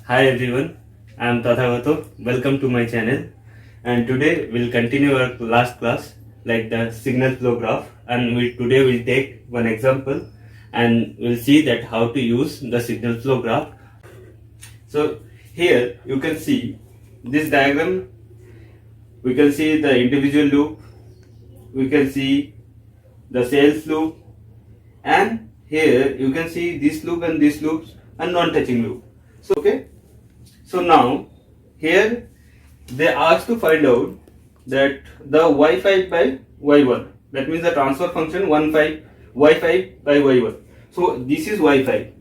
Hi everyone, I am Tathagato. Welcome to my channel. And today we'll continue our last class, like the signal flow graph. And today we'll take one example, and we'll see that how to use the signal flow graph. So here you can see this diagram. We can see the individual loop. We can see the sales loop, and here you can see this loop and this loops and non-touching loop. So okay. So now here they ask to find out that the y5 by y1, that means the transfer function 15 y5 by y1. So this is y5.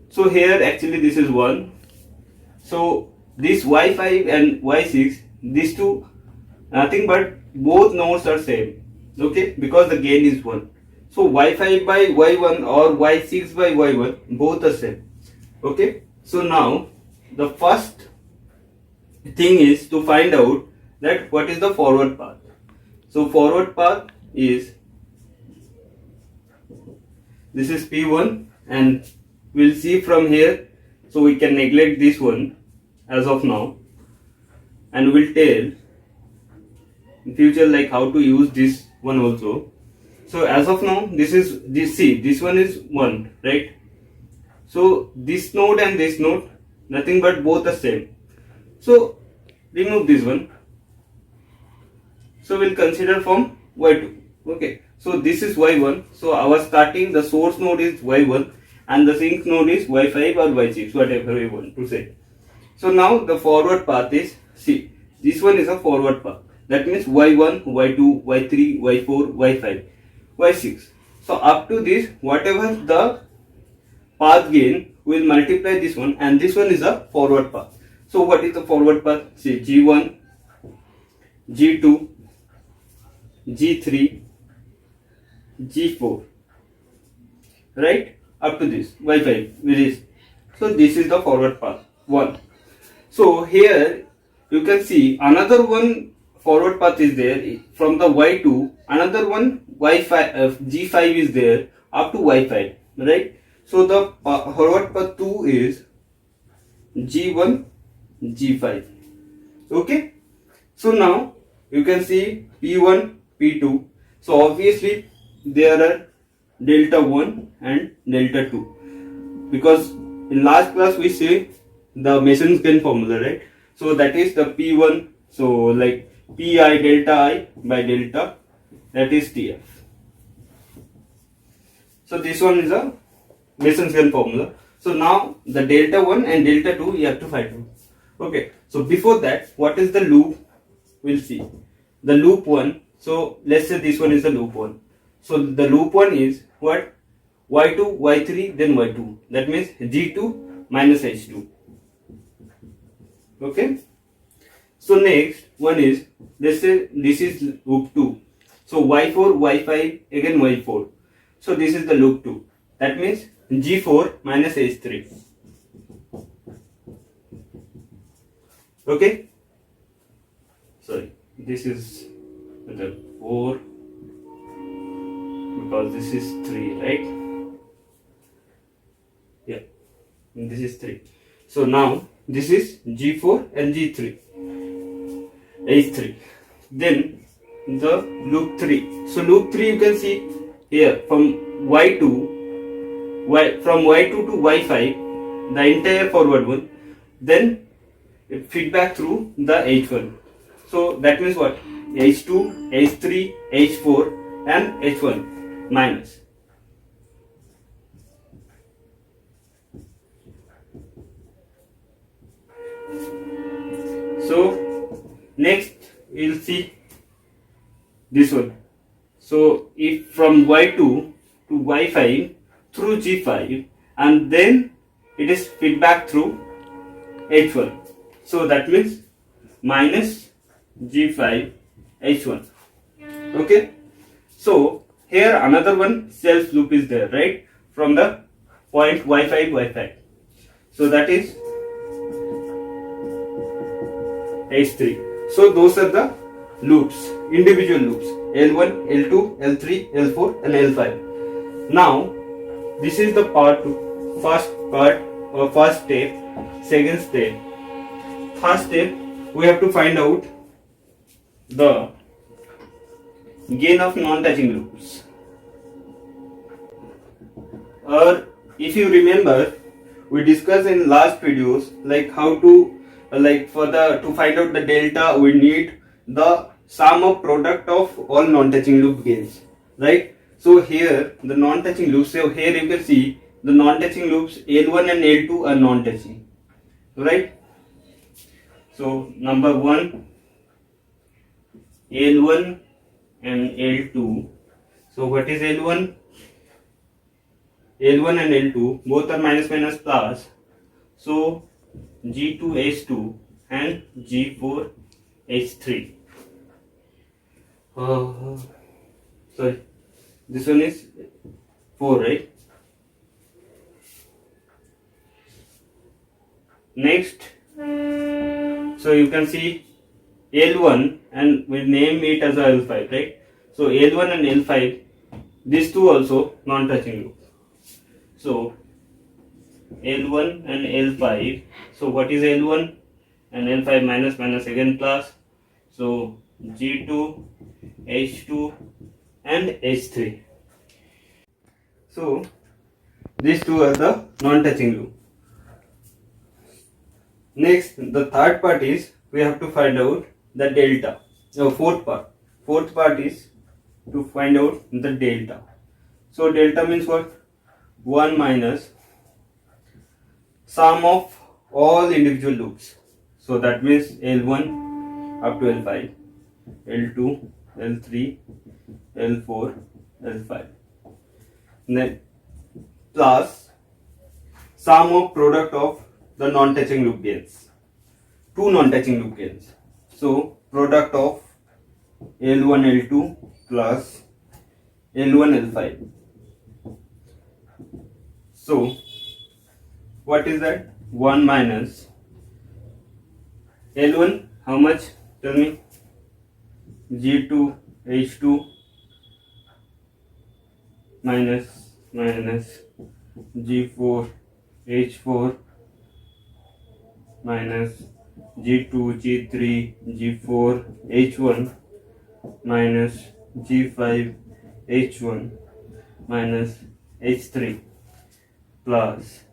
So here actually this is 1. So this y5 and y6, these two, nothing but both nodes are same, okay, because the gain is 1. So y5 by y1 or y6 by y1 both are same, okay. So now the first thing is to find out that what is the forward path. So forward path is, this is P1, and we'll see from here, so we can neglect this one as of now, and we'll tell in future like how to use this one also. So as of now, this one is 1, right? So this node and this node, nothing but both are same. So remove this one. So we'll consider from y2. Okay. So this is y1. So our starting, the source node is y1 and the sink node is y5 or y6, whatever we want to say. So now the forward path is, see, this one is a forward path. That means y1, y2, y3, y4, y5, y6. So up to this, whatever the path gain, will multiply this one, and this one is a forward path. So what is the forward path? See, G1, G2, G3, G4, right? Up to this, Y5, which is, so this is the forward path, 1. So here you can see another one forward path is there from the Y2, another one Y5, G5 is there up to Y5, right? So the forward path 2 is G1, G5, okay. So now you can see P1, P2. So obviously there are delta 1 and delta 2, because in last class we say the Mason's gain formula, right? So that is the P1, so like Pi delta I by delta, that is TF. So this one is a Mason's gain formula. So now the delta 1 and delta 2 you have to find out. Okay, so before that, what is the loop? We'll see. The loop 1, so let's say this one is the loop 1. So the loop 1 is what? Y2, Y3, then Y2. That means G2 minus H2. Okay. So next one is, let's say this is loop 2. So Y4, Y5, again Y4. So this is the loop 2. That means G4 minus H3. Okay. Sorry, this is the 4, because this is 3, right? Yeah, and this is 3. So now this is G4 and G3, H3. Then the loop 3. So loop 3 you can see here from Y2 to Y5, the entire forward one. Then feedback through the H1. So that means what? H2, H3, H4 and H1 minus. So next we'll see this one. So if from Y2 to Y5 through G5, and then it is feedback through H1. So that means minus G5 H1. Okay. So here another one self loop is there, right? From the point Y5, Y5. So that is H3. So those are the loops, individual loops, L1, L2, L3, L4 and L5. Now this is the part 2, first part first step, second step. First step, we have to find out the gain of non-touching loops. Or if you remember, we discussed in last videos like how to to find out the delta, we need the sum of product of all non-touching loop gains, right? So here the non-touching loops. So here you can see the non-touching loops L1 and L2 are non-touching, right? So number one, L1 and L2. So what is L1? L1 and L2 both are minus minus plus. So G2H2 and G4H3. Sorry, this one is 4, right? Next, so you can see L1 and we name it as a L5, right? So L1 and L5, these two also non-touching loop. So L1 and L5. So what is L1 and L5? Minus minus again plus. So G2, H2 and H3. So these two are the non-touching loop. Next, the third part is we have to find out the delta. The fourth part is to find out the delta. So delta means what? 1 minus sum of all individual loops. So that means L1 up to L5, L2, L3, L4, L5. Then plus sum of product of the non-touching loop gains. Two non-touching loop gains. So product of L1, L2 plus L1, L5. So what is that? 1 minus L1, how much? Tell me. G2, H2 minus G4, H4 minus G2, G3, G4, H1 minus G5, H1 minus H3 plus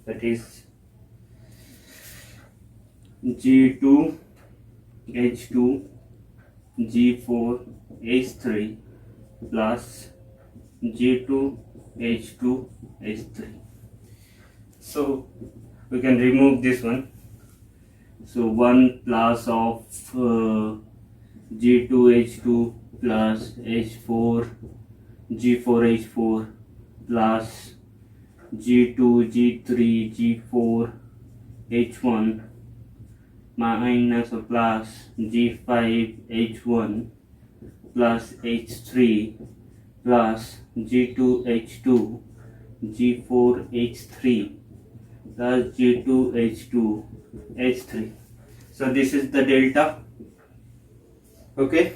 that is G2, H2, G4, H3 plus G2, H2, H3. So we can remove this one. So 1 plus of G2, H2 plus H4, G4, H4 plus G2, G3, G4, H1 minus or plus G5, H1 plus H3 plus G2, H2, G4, H3 plus G2, H2, H3. So this is the delta. Okay.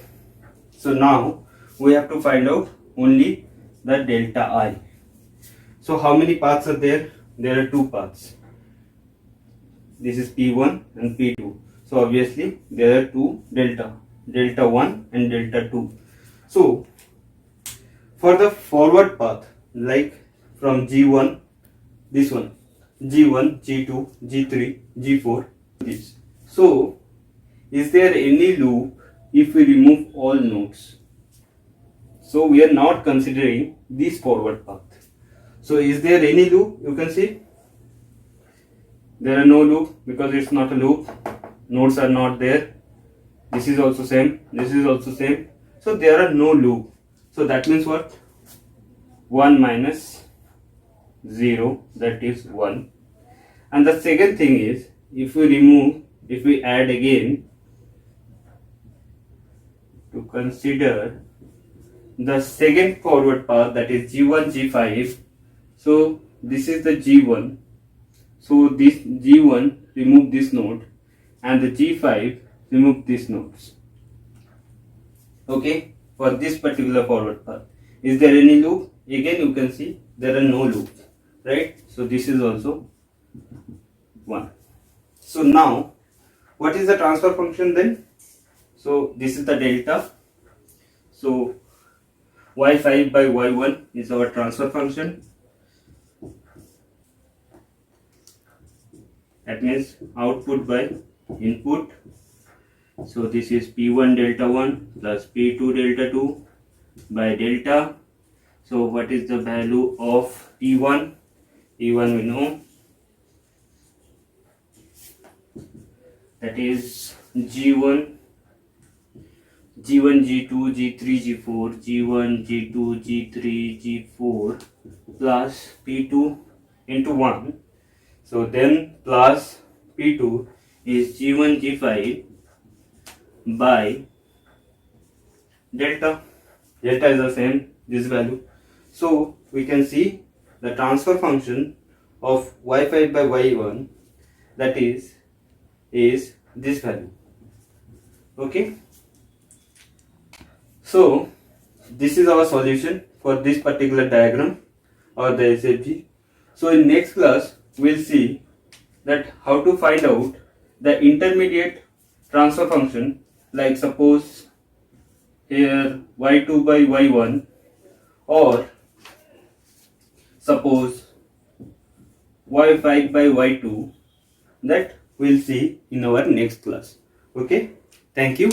So now we have to find out only the delta I. So how many paths are there? There are two paths. This is P1 and P2. So obviously there are two delta 1 and delta 2. So for the forward path, like from G1, this one, G1, G2, G3, G4, this. So is there any loop if we remove all nodes? So we are not considering this forward path. So is there any loop? You can see there are no loop because it's not a loop. Nodes are not there. This is also same. This is also same. So there are no loop. So that means what? 1 minus 0, that is 1. And the second thing is, if we add again, to consider the second forward path, that is G1, G5. So this is the G1. So this G1 remove this node and the G5 remove these nodes. Okay, for this particular forward path. Is there any loop? Again you can see there are no loops, right? So this is also 1. So now what is the transfer function then? So this is the delta. So y5 by y1 is our transfer function. That means output by input. So this is P1 delta 1 plus P2 delta 2 by delta. So what is the value of P1? P1 we know, that is G1, G2, G3, G4, G1, G2, G3, G4 plus P2 into 1. So then plus P2 is G1, G5 by delta. Delta is the same, this value. So we can see the transfer function of y5 by y1, that is this value. Okay. So this is our solution for this particular diagram or the SFG. So in next class we'll see that how to find out the intermediate transfer function, like suppose here y2 by y1, or suppose y5 by y2, that we'll see in our next class. Okay, thank you.